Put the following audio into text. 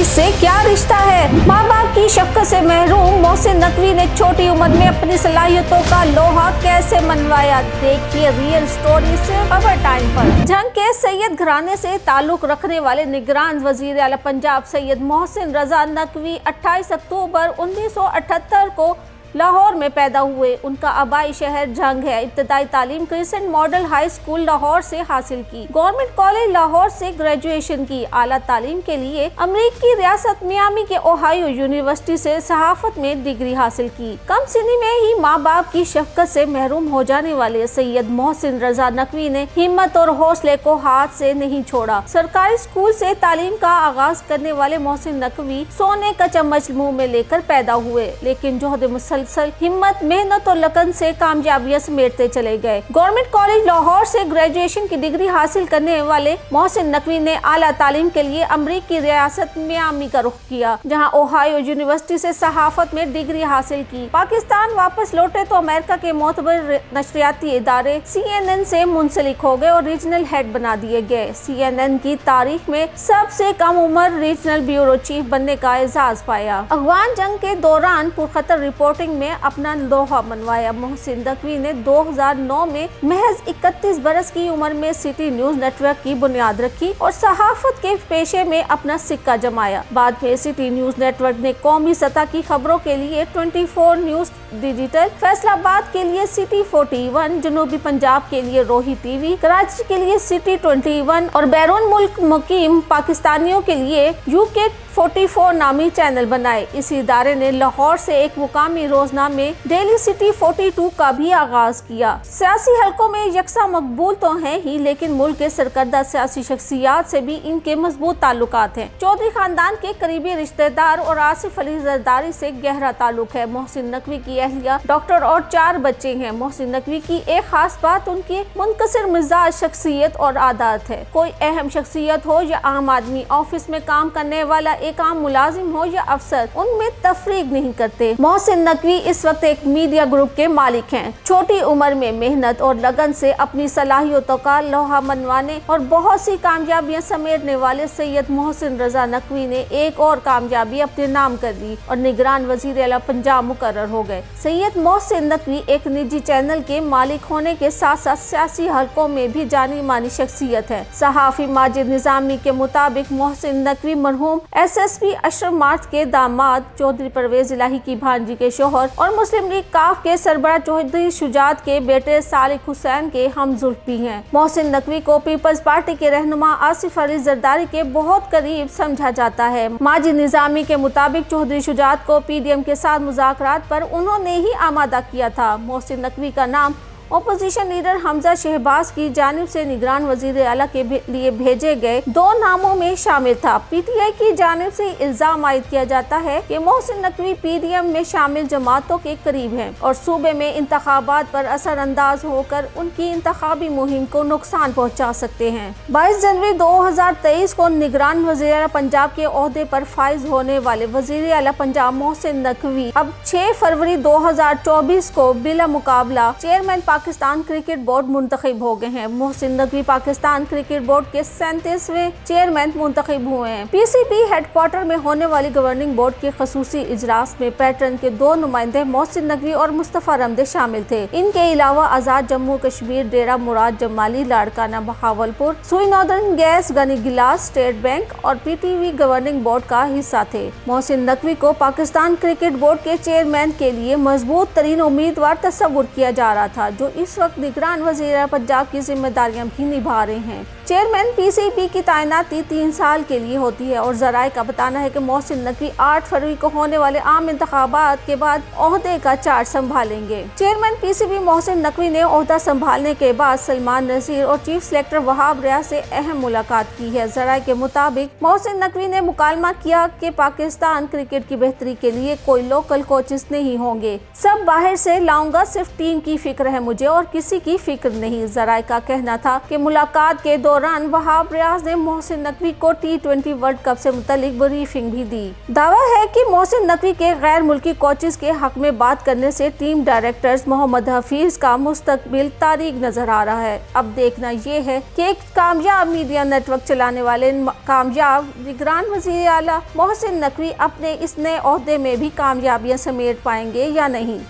Police से क्या रिश्ता है? माँ बाप की शफ़क़त से महरूम मोहसिन नकवी ने छोटी उम्र में अपनी सलाहियतों का लोहा कैसे मनवाया। देखिए रियल स्टोरी से खबर टाइम पर। जंग के सैयद घराने से ताल्लुक रखने वाले निगरान वजीर आला पंजाब सैयद मोहसिन रजा नकवी 28 अक्टूबर 1978 को लाहौर में पैदा हुए। उनका आबाई शहर जंग है। इब्तदाई तालीम crescent model high school Lahore से हासिल की। गवर्नमेंट कॉलेज लाहौर से ग्रेजुएशन की। आला तालीम के लिए अमेरिकी रियासत मियामी के ओहायो यूनिवर्सिटी से सहाफत में डिग्री हासिल की। कम सिनी में ही माँ बाप की शफ़क़त से महरूम हो जाने वाले सैयद मोहसिन रजा नकवी ने हिम्मत और हौसले को हाथ से नहीं छोड़ा। सरकारी स्कूल से तालीम का आगाज करने वाले मोहसिन नकवी सोने का चम्मच मुँह में लेकर पैदा हुए, लेकिन जोहद मुसलसल हिम्मत, मेहनत और लगन से कामयाबियां समेटते चले गए। गवर्नमेंट कॉलेज लाहौर से ग्रेजुएशन की डिग्री हासिल करने वाले मोहसिन नकवी ने आला तालीम के लिए अमेरिकी रियासत मियामी का रुख किया, जहां ओहायो यूनिवर्सिटी से सहाफत में डिग्री हासिल की। पाकिस्तान वापस लौटे तो अमेरिका के मोतबर नशरियाती इदारे CNN से मुंसलिक हो गए और रीजनल हेड बना दिए गए। CNN की तारीख में सबसे कम उम्र रीजनल ब्यूरो चीफ बनने का एजाज पाया। अफगान जंग के दौरान पुरखतर रिपोर्टिंग में अपना लोहा मनवाया। मोहसिन नकवी ने 2009 में महज 31 बरस की उम्र में सिटी न्यूज नेटवर्क की बुनियाद रखी और सहाफत के पेशे में अपना सिक्का जमाया। बाद में सिटी न्यूज नेटवर्क ने कौमी सतह की खबरों के लिए 24 न्यूज डिजिटल, फैसलाबाद के लिए सिटी 41, जनूबी पंजाब के लिए रोही टीवी, कराची के लिए सिटी 21 और बैरून मुल्क मुकीम पाकिस्तानियों के लिए UK 44 नामी चैनल बनाए। इस इदारे ने लाहौर से एक मुकामी रोजनामे डेली सिटी 42 का भी आगाज किया। सियासी हलकों में यकसा मकबूल तो हैं ही, लेकिन मुल्क के सरकर्दा सियासी शख्सियात से भी इनके मजबूत ताल्लुकात हैं। चौधरी खानदान के करीबी रिश्तेदार और आसिफ अली जरदारी से गहरा ताल्लुक है। मोहसिन नकवी की अहलिया डॉक्टर और 4 बच्चे हैं। मोहसिन नकवी की एक खास बात उनकी मुनकसिर मिजाज शख्सियत और आदत है। कोई अहम शख्सियत हो या आम आदमी, ऑफिस में काम करने वाला एक आम मुलाजिम हो या अफसर, उनमें तफरीक नहीं करते। मोहसिन नकवी इस वक्त एक मीडिया ग्रुप के मालिक हैं। छोटी उम्र में मेहनत और लगन से अपनी सलाहियतों का लोहा मनवाने और बहुत सी कामयाबियां समेटने वाले सैयद मोहसिन रजा नकवी ने एक और कामयाबी अपने नाम कर ली और निगरान वजीर आला पंजाब मुकर्रर हो गए। सैयद मोहसिन नकवी एक निजी चैनल के मालिक होने के साथ साथ सियासी हलकों में भी जानी मानी शख्सियत है। सहाफी माजिद निजामी के मुताबिक मोहसिन नकवी मरहूम SSP अशरफ मार्थ के दामाद, चौधरी परवेज इलाही की भांजी के शोहर और मुस्लिम लीग काफ के सरबराह चौधरी शुजात के बेटे सालिक हुसैन के हमजुल्फ भी हैं। मोहसिन नकवी को पीपल्स पार्टी के रहनुमा आसिफ अली जरदारी के बहुत करीब समझा जाता है। माजिद निजामी के मुताबिक चौधरी शुजात को PDM के साथ मुज़ाकरात पर उन्होंने ही आमादा किया था। मोहसिन नकवी का नाम ओपोजिशन लीडर हमजा शहबाज की जानिब से निगरान वजीर आला के लिए भेजे गए 2 नामों में शामिल था। PTI की जानिब से इल्जाम आयद किया जाता है कि मोहसिन नकवी PDM में शामिल जमातों के करीब हैं और सूबे में इंतखाबात पर असरअंदाज होकर उनकी इंतखाबी मुहिम को नुकसान पहुँचा सकते हैं। 22 जनवरी 2023 को निगरान वजीर आला पंजाब के ओहदे पर फाइज होने वाले वजीर आला पंजाब मोहसिन नकवी अब 6 फरवरी 2024 को बिला मुकाबला चेयरमैन पाकिस्तान क्रिकेट बोर्ड मुंतखब हो गए हैं। मोहसिन नकवी पाकिस्तान क्रिकेट बोर्ड के 37वें चेयरमैन मुंतखब हुए हैं। PCB हेडक्वार्टर में होने वाली गवर्निंग बोर्ड के खसूसी इजलास में पैटर्न के 2 नुमाइंदे मोहसिन नकवी और मुस्तफा रमदे शामिल थे। इनके अलावा आजाद जम्मू कश्मीर, डेरा मुराद जमाली, लाड़काना बहावलपुर, सुई नॉर्दर्न गैस, गनी गिलास, स्टेट बैंक और PTV गवर्निंग बोर्ड का हिस्सा थे। मोहसिन नकवी को पाकिस्तान क्रिकेट बोर्ड के चेयरमैन के लिए मजबूत तरीन उम्मीदवार तस्वुर किया जा रहा था, जो इस वक्त निगरान वज़ीर पंजाब की जिम्मेदारियां भी निभा रहे हैं। चेयरमैन PCB की तैनाती 3 साल के लिए होती है और जराए का बताना है कि मोहसिन नकवी 8 फरवरी को होने वाले आम इंतखाबात के बाद ओहदे का चार्ज संभालेंगे। चेयरमैन PCB मोहसिन नकवी ने ओहदा संभालने के बाद सलमान नज़ीर और चीफ सेलेक्टर वहाब रियाज से अहम मुलाकात की है। जराए के मुताबिक मोहसिन नकवी ने मुकालमा किया कि पाकिस्तान क्रिकेट की बेहतरी के लिए कोई लोकल कोचेस नहीं होंगे, सब बाहर से लाऊंगा, सिर्फ टीम की फिक्र है मुझे और किसी की फिक्र नहीं। जराए का कहना था कि मुलाकात के दौरान वहाब रियाज ने मोहसिन नकवी को T20 वर्ल्ड कप से मुतालिक ब्रीफिंग भी दी। दावा है कि मोहसिन नकवी के गैर मुल्की कोचेस के हक में बात करने से टीम डायरेक्टर्स मोहम्मद हफीज का मुस्तकबिल तारीक नजर आ रहा है। अब देखना ये है कि एक कामयाब मीडिया नेटवर्क चलाने वाले कामयाब निगरान वज़ीर आला मोहसिन नकवी अपने इस नए ओहदे में भी कामयाबियां समेट पाएंगे या नहीं।